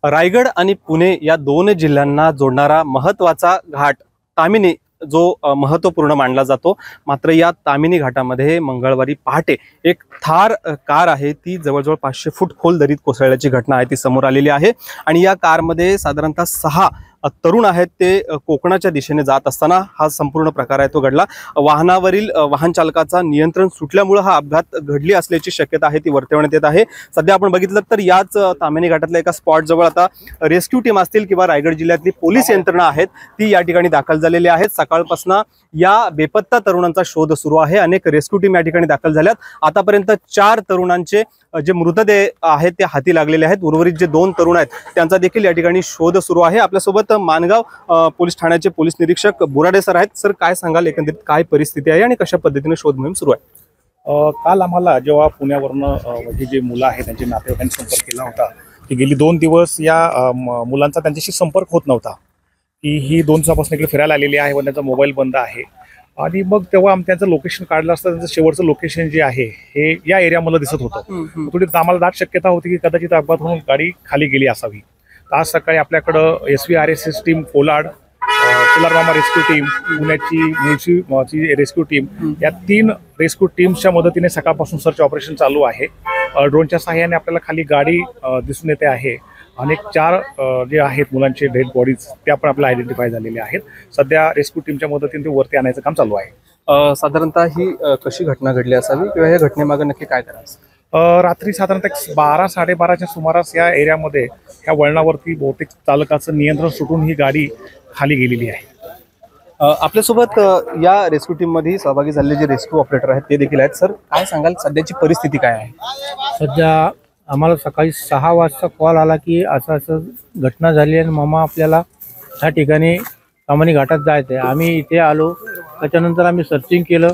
रायगड आणि पुणे या दोन जिल्ह्यांना जोडणारा महत्त्वाचा घाट तामिनी जो महत्त्वपूर्ण मानला जातो। मात्र या तामिनी घाटामध्ये मंगळवारी पहाटे एक थार कार आहे ती जवळजवळ 500 फूट खोल दरीत कोसळल्याची घटना आहे ती समोर आलेली आहे। आणि या कारमध्ये साधारणतः 6 तरुण आहेत ते कोकणाच्या दिशेने जात असताना हा संपूर्ण प्रकार आहे तो घडला। वाहनावरील वाहन चालकाचा नियंत्रण सुटल्यामुळे हा अपघात घडली असल्याची शक्यता आहे ती वर्तवण्यात येत आहे। सध्या आपण बघितलं तर याच तामिनी घाटातल्या एका स्पॉट जवळ आता रेस्क्यू टीम असतील किंवा रायगड जिल्ह्यातली पोलीस यंत्रणा आहेत ती या ठिकाणी दाखल झालेली आहेत। सकाळपासून या बेपत्ता तरुणांचा शोध सुरू आहे। अनेक रेस्क्यू टीम या ठिकाणी दाखल झाल्यात। आतापर्यंत 4 तरुणांचे जे मृतदेह आहेत ते हाती लागलेले आहेत। उर्वरित जे 2 तरुण आहेत त्यांचा देखील या ठिकाणी शोध सुरू आहे। आपल्यासोबत मानगाव पोलीस ठाण्याचे पोलीस निरीक्षक बुराडे सर आहेत। सर, काय सांगाल एकंदरीत काय परिस्थिती आहे आणि कशा पद्धतीने शोध मोहीम सुरू आहे? काल आम्हाला जेव्हा पुण्यावरनं हे जे मुलं आहेत त्यांचे नातेवाईकांनी संपर्क केला होता की गेली 2 दिवस या मुलांचा त्यांच्याशी संपर्क होत नव्हता, की ही 2 दिवसापासून इकडे फिरायला आलेली आहे व त्यांचा मोबाईल बंद आहे। आणि मग तेव्हा आम्ही त्यांचं लोकेशन काढलं असतं त्यांचं शेवटचं लोकेशन जे आहे हे या एरियामध्ये दिसत होतं। थोडी आम्हाला दाट शक्यता होती की कदाचित अपघात होऊन गाडी खाली गेली असावी। तर आज सकाळी आपल्याकडं SVRSS टीम, कोलाड, मामा रेस्क्यू टीम, पुण्याची मुळशीची रेस्क्यू टीम या 3 रेस्क्यू टीम्सच्या मदतीने सकाळपासून सर्च ऑपरेशन चालू आहे। ड्रोनच्या सहाय्याने आपल्याला खाली गाडी दिसून येते आहे। अनेक 4 जे आहेत मुलांचे डेड बॉडीज त्या पण आपल्याला आयडेंटिफाय झालेले आहेत। सध्या रेस्क्यू टीमच्या मदतीने ते वरती आणायचं काम चालू आहे। साधारणतः ही कशी घटना घडली असावी किंवा या घटनेमागे नक्की काय करायचं? रात्री साधारणतः 12-12:30च्या सुमारास या एरियामध्ये ह्या वळणावरती बहुतेक चालकाचं नियंत्रण सुटून ही गाडी खाली गेलेली आहे। आपल्यासोबत या रेस्क्यू टीम मध्ये सहभागी झालेले जे रेस्क्यू ऑपरेटर आहेत ते देखील आहेत। सर, काय सांगाल सध्याची परिस्थिती काय आहे? सध्या आम्हाला सकाळी 6 वाजता कॉल आला की असं घटना झाली आणि मामा आपल्याला त्या ठिकाणी तामिनी घाटात जायचं आहे। आम्ही इथे आलो, त्याच्यानंतर आम्ही सर्चिंग केलं,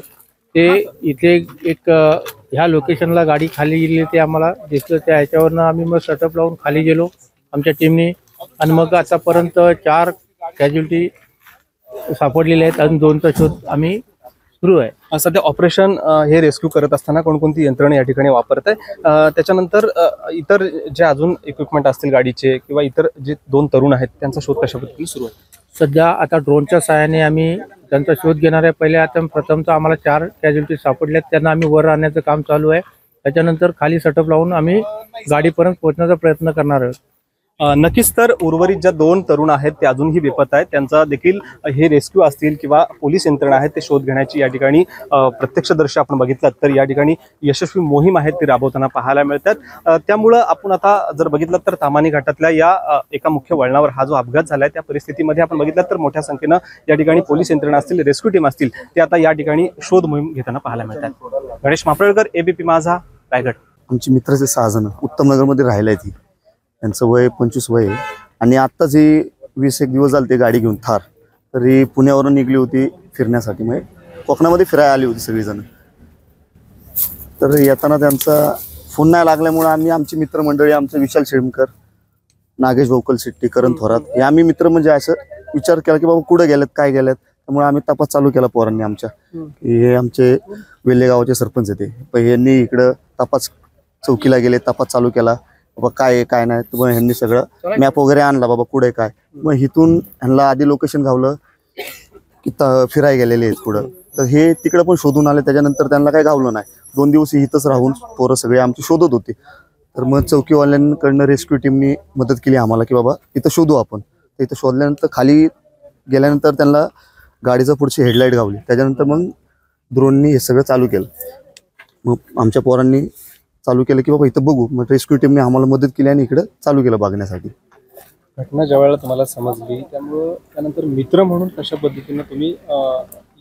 ते इथे एक ह्या लोकेशनला गाडी खाली गेली ते आम्हाला दिसलं। त्या ह्याच्यावरनं आम्ही मग सेटअप लावून खाली गेलो आमच्या टीमने आणि मग आतापर्यंत 4 कॅज्युअल्टी सापडलेले आहेत। अजून 2चा शोध आम्ही सुरू आहे। सध्या ऑपरेशन हे रेस्क्यू करत असताना कोणकोणती यंत्रणा या ठिकाणी वापरत आहे? त्याच्यानंतर इतर जे अजून इक्विपमेंट असतील गाडीचे किंवा इतर जे 2 तरुण आहेत त्यांचा शोध कशा पद्धतीने सुरू आहे? सध्या आता ड्रोनच्या सहाय्याने आम्ही त्यांचा शोध घेणार आहे। पहिले आता प्रथमतः आम्हाला 4 कॅज्युअल्टी सापडल्यात, त्यांना आम्ही वर आणण्याचं काम चालू आहे। त्याच्यानंतर खाली सेटअप लावून आम्ही गाडीपर्यंत पोहोचण्याचा प्रयत्न करणार आहोत। नक्कीच, तर उर्वरित ज्या 2 तरुण आहेत ते अजूनही बेपत्ता आहेत, त्यांचा देखील हे रेस्क्यू असतील किंवा पोलीस यंत्रणा आहेत ते शोध घेण्याची या ठिकाणी प्रत्यक्षदर्शी आपण बघितलं तर या ठिकाणी यशस्वी मोहीम आहेत ती राबवताना पाहायला मिळतात। त्यामुळं आपण आता जर बघितलं तर तामिनी घाटातल्या या एका मुख्य वळणावर हा जो अपघात झालाय त्या परिस्थितीमध्ये आपण बघितलं तर मोठ्या संख्येनं या ठिकाणी पोलीस यंत्रणा असतील, रेस्क्यू टीम असतील ते आता या ठिकाणी शोध मोहीम घेताना पाहायला मिळतात। गणेश मापळकर, ABP माझा, रायगड। आमची मित्राचे 6 जण उत्तम नगरमध्ये राहिला आहे। त्यांचं वय 25 वय आहे आणि आत्ताच ही 20-1 दिवस झाले ते गाडी घेऊन थार तरी पुण्यावरून निघली होती फिरण्यासाठी, म्हणजे कोकणामध्ये फिरायला आली होती सगळीजण। तर येताना त्यांचा फोन नाही लागल्यामुळे आम्ही आमची मित्रमंडळी, आमचं विशाल शेळमकर, नागेश भोकल शेट्टी, करण थोरात हे आम्ही मित्र म्हणजे असं विचार केला की बाबा कुठं गेलेत काय गेलेत। त्यामुळे आम्ही तपास चालू केला पोरांनी आमच्या। हे आमचे वेल्हे गावाचे सरपंच आहेत ते यांनी इकडं तपास चौकीला गेले, तपास चालू केला बाबा काय आहे काय नाही। मग ह्यांनी सगळं मॅप वगैरे आणला बाबा कुठे काय। मग इथून ह्यांना आधी लोकेशन गावलं की फिरायला गेलेले आहेत पुढं, तर हे तिकडं पण शोधून आले। त्याच्यानंतर त्यांना काही गावलं नाही। 2 दिवस इथंच राहून पोरं सगळे आमची शोधत होते। तर मग चौकीवाल्यांकडनं रेस्क्यू टीमनी मदत केली आम्हाला की बाबा इथं शोधू आपण। तर इथं शोधल्यानंतर खाली गेल्यानंतर त्यांना गाडीचं पुढची हेडलाईट गावली। त्याच्यानंतर मग ड्रोननी हे सगळं चालू केलं। मग आमच्या पोरांनी चालू केलं की बाबा इथं बघू। मग रेस्क्यू टीमने आम्हाला मदत केली आणि इकडं चालू केलं बघण्यासाठी। घटना ज्या वेळेला तुम्हाला समजली त्यामुळं त्यानंतर मित्र म्हणून कशा पद्धतीने तुम्ही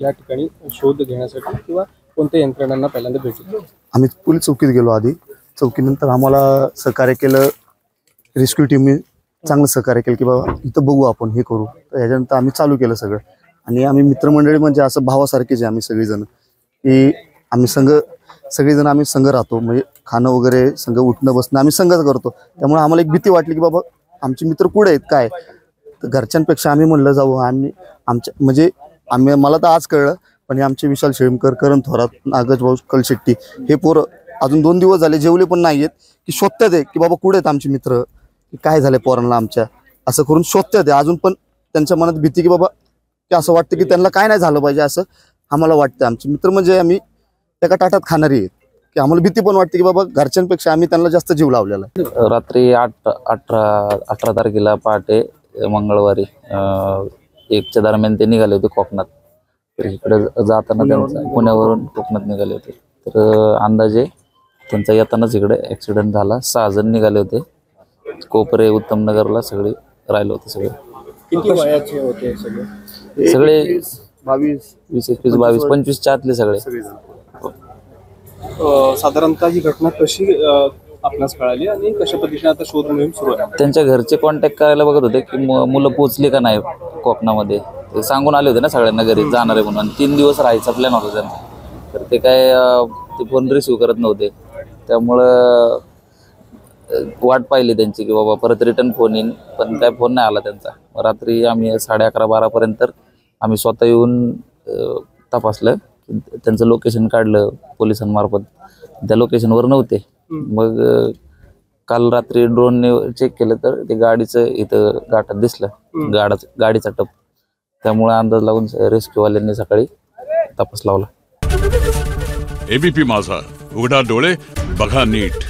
या ठिकाणी शोध घेण्यासाठी किंवा कोणत्या यंत्रणांना पहिल्यांदा भेटले? आम्ही पोलीस चौकीत गेलो आधी। चौकीनंतर आम्हाला सहकार्य केलं रेस्क्यू टीमने, चांगलं सहकार्य केलं की बाबा इथं बघू आपण हे करू। तर ह्याच्यानंतर आम्ही चालू केलं सगळं। आणि आम्ही मित्रमंडळी म्हणजे असं भावासारखेच आहे आम्ही सगळेजण, की आम्ही सगळेजण आम्ही संघ राहतो, म्हणजे खाणं वगैरे संघ, उठणं बसणं आम्ही संघच करतो। त्यामुळे आम्हाला एक भीती वाटली की बाबा आमचे मित्र कुठे आहेत काय। तर घरच्यांपेक्षा आम्ही म्हणलं जाऊ आम्ही आमच्या म्हणजे मला तर आज कळलं, पण हे आमचे विशाल शेळमकर, करण थोरात, नागेश भोकल शेट्टी हे पोरं अजून 2 दिवस झाले जेवले पण नाहीयेत की शोधतात आहे की बाबा कुठे आहेत आमचे मित्र। की काय झालंय पोरांना आमच्या, असं करून शोधतात ते. अजून पण त्यांच्या मनात भीती की बाबा की असं वाटतं की त्यांना काय नाही झालं पाहिजे असं आम्हाला वाटतं. आमचे मित्र म्हणजे आम्ही एका ताटात खाणारी आहेत की आम्हाला भीती पण वाटते की बाबा घरच्यांपेक्षा आम्ही त्यांना जास्त जीव लावलेला आहे. रात्री 18 तारखेला पहाटे मंगळवारी 1च्या दरम्यान ते निघाले होते कोकणात. तर इकडे जाताना त्यांचा पुण्यावरून कोकणात निघाले होते. तर अंदाजे त्यांचा येतानाच इकडे ॲक्सिडेंट झाला. 6 जण निघाले होते. कोपरे उत्तम नगरला सगळे राहिले होते. किती वयाचे होते सगळे? सगळे 22 20, 21, 22, 25च्या आतले सगळे. साधारणतः ही घटना कशी आपणास कळाली आणि कशा पद्धतीने आता शोध मोहीम सुरू आहे? त्यांच्या घरचे कॉन्टॅक्ट करायला बघत होते की मुलं पोचली का नाही कोकणामध्ये. ते सांगून आले होते ना सगळ्यांना घरी जाणार आहे म्हणून. 3 दिवस राहायचा प्लॅन होता त्यांना. तर ते काय ते फोन रिसिव्ह करत नव्हते. त्यामुळं वाट पाहिली त्यांची की बाबा परत रिटर्न फोन येईन, पण काय फोन नाही आला त्यांचा. रात्री आम्ही 11:30-12 पर्यंत आम्ही स्वतः येऊन तपासलं. त्यांचं लोकेशन काढलं पोलिसांमार्फत. त्या लोकेशनवर नव्हते. मग काल रात्री ड्रोनने चेक केलं तर ते गाडीचं इथं घाटात दिसलं, गाडीचा टप. त्यामुळे अंदाज लावून रेस्क्यूवाल्यांनी सकाळी तपास लावला. एबीपी माझा, उघडा डोळे बघा नीट.